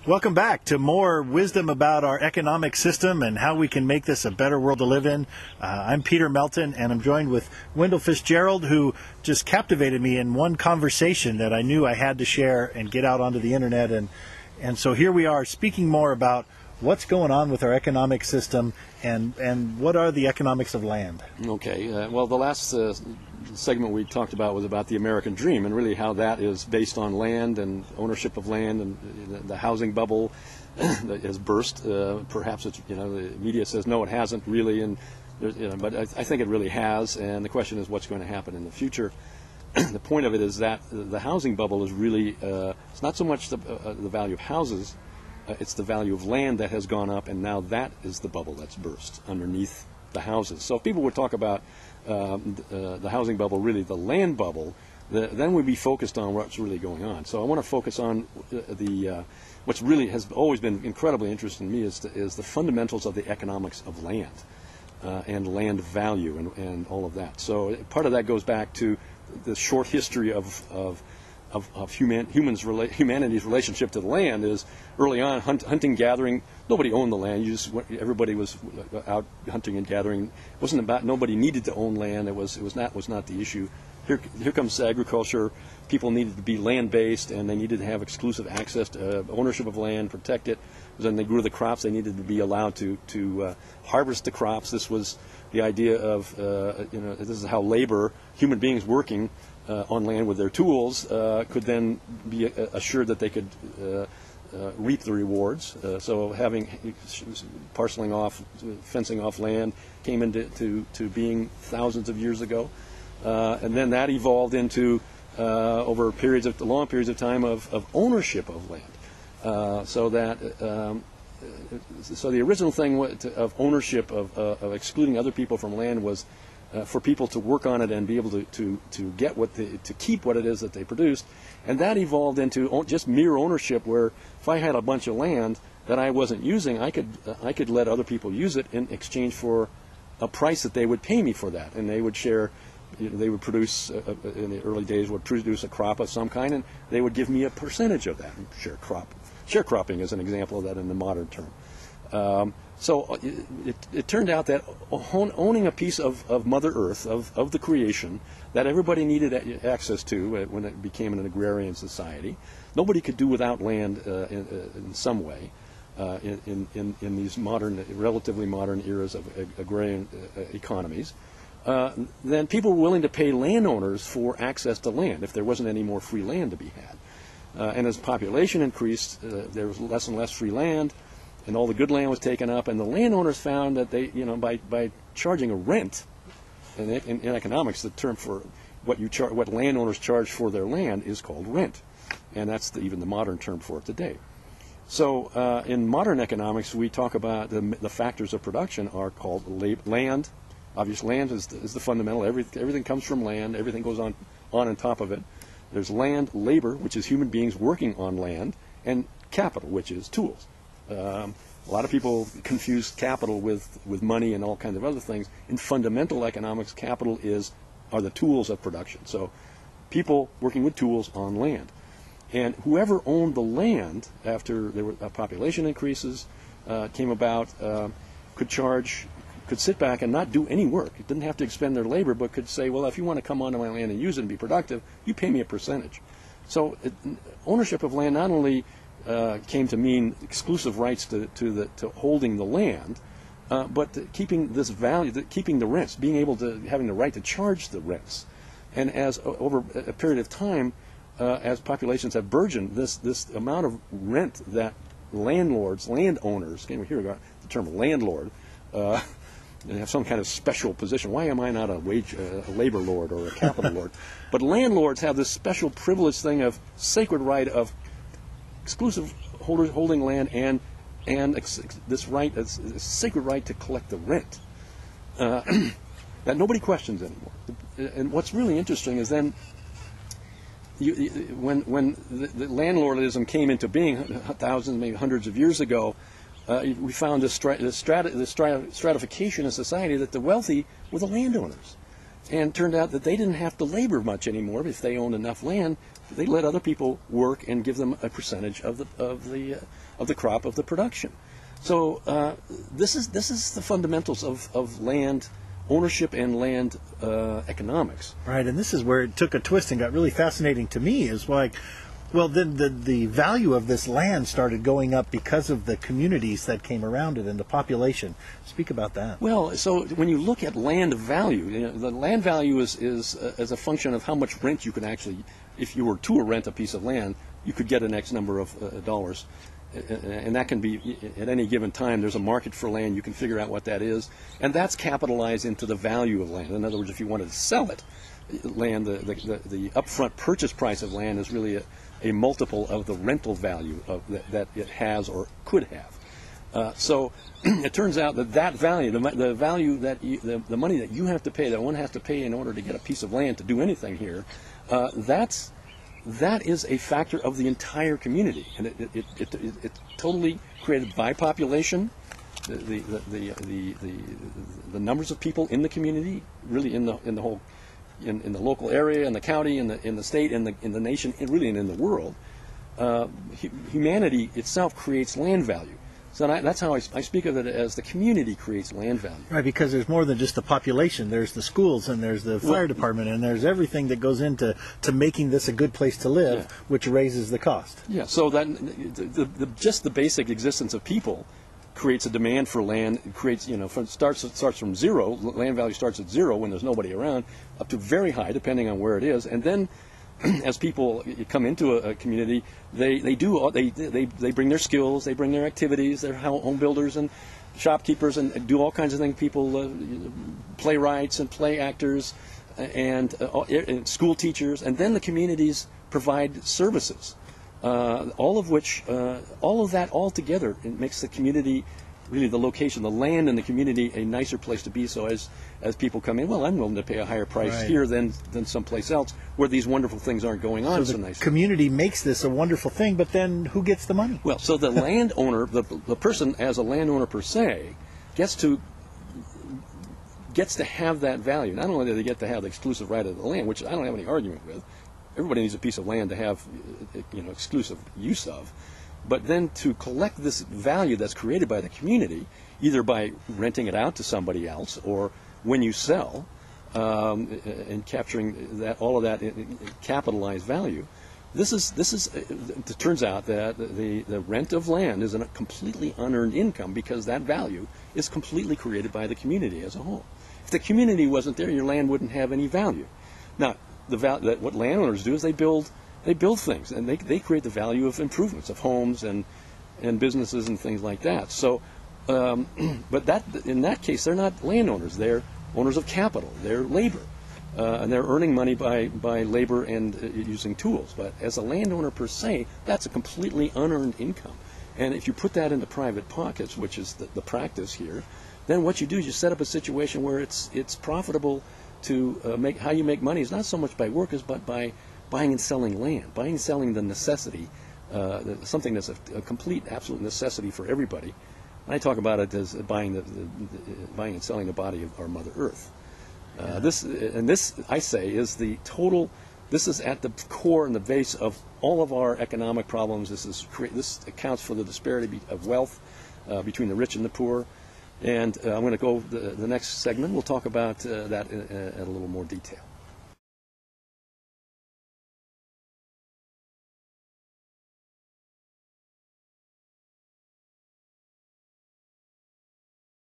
Welcome back to more wisdom about our economic system and how we can make this a better world to live in. I'm Peter Melton, and I'm joined with Wendell Fitzgerald, who just captivated me in one conversation that I knew I had to share and get out onto the internet. And so here we are speaking more about what's going on with our economic system and what are the economics of land. Okay. Well, the last segment we talked about was about the American dream and really how that is based on land and ownership of land and the housing bubble that has burst. Perhaps it's, the media says no, it hasn't really, but I think it really has. And the question is what's going to happen in the future. The point of it is that the housing bubble is really it's not so much the value of houses. It's the value of land that has gone up, and now that is the bubble that's burst underneath the houses. So if people would talk about the housing bubble, really the land bubble, then we'd be focused on what's really going on. So I want to focus on what's really has always been incredibly interesting to me is the fundamentals of the economics of land and land value and all of that. So part of that goes back to the short history of humanity's relationship to the land. Is early on hunting, gathering. Nobody owned the land. Everybody was out hunting and gathering. It wasn't about nobody needed to own land. It was not the issue. Here comes agriculture. People needed to be land based, and they needed to have exclusive access to ownership of land, protect it. Then they grew the crops. They needed to be allowed to harvest the crops. This was the idea of this is how labor, human beings working on land with their tools, could then be assured that they could reap the rewards. So parceling off, fencing off land came into being thousands of years ago, and then that evolved into over long periods of time of ownership of land. So the original thing of ownership of excluding other people from land was for people to work on it and be able to get to keep what it is that they produced, and that evolved into just mere ownership. Where if I had a bunch of land that I wasn't using, I could let other people use it in exchange for a price that they would pay me for that, and they would share. They would produce in the early days would produce a crop of some kind, and they would give me a percentage of that. Sharecropping is an example of that in the modern term. So it turned out that owning a piece of Mother Earth, of the creation, that everybody needed access to when it became an agrarian society, nobody could do without land in some way in these relatively modern eras of agrarian economies. Then people were willing to pay landowners for access to land if there wasn't any more free land to be had. And as population increased, there was less and less free land, and all the good land was taken up, and the landowners found that they, by charging a rent, and in economics, the term for what landowners charge for their land is called rent, and that's even the modern term for it today. So in modern economics, we talk about the factors of production are called land. Obviously, land is the fundamental. Everything comes from land. Everything goes on top of it. There's land, labor, which is human beings working on land, and capital, which is tools. A lot of people confuse capital with money and all kinds of other things. In fundamental economics, capital are the tools of production. So people working with tools on land. And whoever owned the land after population increases came about could sit back and not do any work. It didn't have to expend their labor, but could say, well, if you want to come onto my land and use it and be productive, you pay me a percentage. So ownership of land not only came to mean exclusive rights to holding the land, but keeping this value, keeping the rents, having the right to charge the rents. And as over a period of time, as populations have burgeoned, this amount of rent that landowners, here we got the term landlord, and have some kind of special position. Why am I not a labor lord or a capital lord? But landlords have this special privileged thing of sacred right of exclusive holding land and this right, this sacred right to collect the rent that nobody questions anymore. And what's really interesting is then when the landlordism came into being thousands, maybe hundreds of years ago, we found this stratification in society that the wealthy were the landowners. And it turned out that they didn't have to labor much anymore if they owned enough land. They let other people work and give them a percentage of the crop of the production. So this is the fundamentals of land ownership and land economics. Right, and this is where it took a twist and got really fascinating to me. Is like, well, then the value of this land started going up because of the communities that came around it and the population. Speak about that. Well, so when you look at land value, you know, the land value is as a function of how much rent you can actually, if you were to rent a piece of land, you could get an X number of dollars. And that can be, at any given time, there's a market for land, you can figure out what that is, and that's capitalized into the value of land. In other words, if you wanted to sell it, land, the upfront purchase price of land is really a multiple of the rental value that it has or could have. So it turns out that value, the value that the money that you have to pay, that one has to pay in order to get a piece of land to do anything here, that is a factor of the entire community, and it's totally created by population, the numbers of people in the community, really in the whole, in the local area, in the county, in the state, in the nation, and really in the world. Humanity itself creates land value. So that's how I speak of it, as the community creates land value. Right, because there's more than just the population. There's the schools, and there's the fire department, and there's everything that goes into making this a good place to live, which raises the cost. Yeah, so that just the basic existence of people creates a demand for land. It creates, you know, it starts from zero. Land value starts at zero when there's nobody around, up to very high, depending on where it is, and then as people come into a community, they bring their skills, they bring their activities. They're home builders and shopkeepers and do all kinds of things. People, playwrights and play actors, and school teachers, and then the communities provide services. All of that all together, it makes the community, really the location, the land in the community, a nicer place to be. So as people come in, well, I'm willing to pay a higher price here than someplace else where these wonderful things aren't going on so nicely. The community makes this a wonderful thing, but then who gets the money? Well, so the landowner, the person as a landowner per se, gets to have that value. Not only do they get to have the exclusive right of the land, which I don't have any argument with. Everybody needs a piece of land to have, you know, exclusive use of. But then to collect this value that's created by the community, either by renting it out to somebody else or when you sell, and capturing all of that capitalized value, it turns out that the rent of land is a completely unearned income, because that value is completely created by the community as a whole. If the community wasn't there, your land wouldn't have any value. Now, what landowners do is they build things, and they create the value of improvements of homes and businesses and things like that. So, but in that case, they're not landowners. They're owners of capital. They're labor, and they're earning money by labor and using tools. But as a landowner per se, that's a completely unearned income. And if you put that into private pockets, which is the practice here, then what you do is you set up a situation where it's profitable to how you make money is not so much by work as but by buying and selling land, buying and selling the necessity, something that's a complete, absolute necessity for everybody. I talk about it as buying and selling the body of our Mother Earth. This, I say, is the total. This is at the core and the base of all of our economic problems. This accounts for the disparity of wealth between the rich and the poor. And I'm going to go the next segment. We'll talk about that in a little more detail.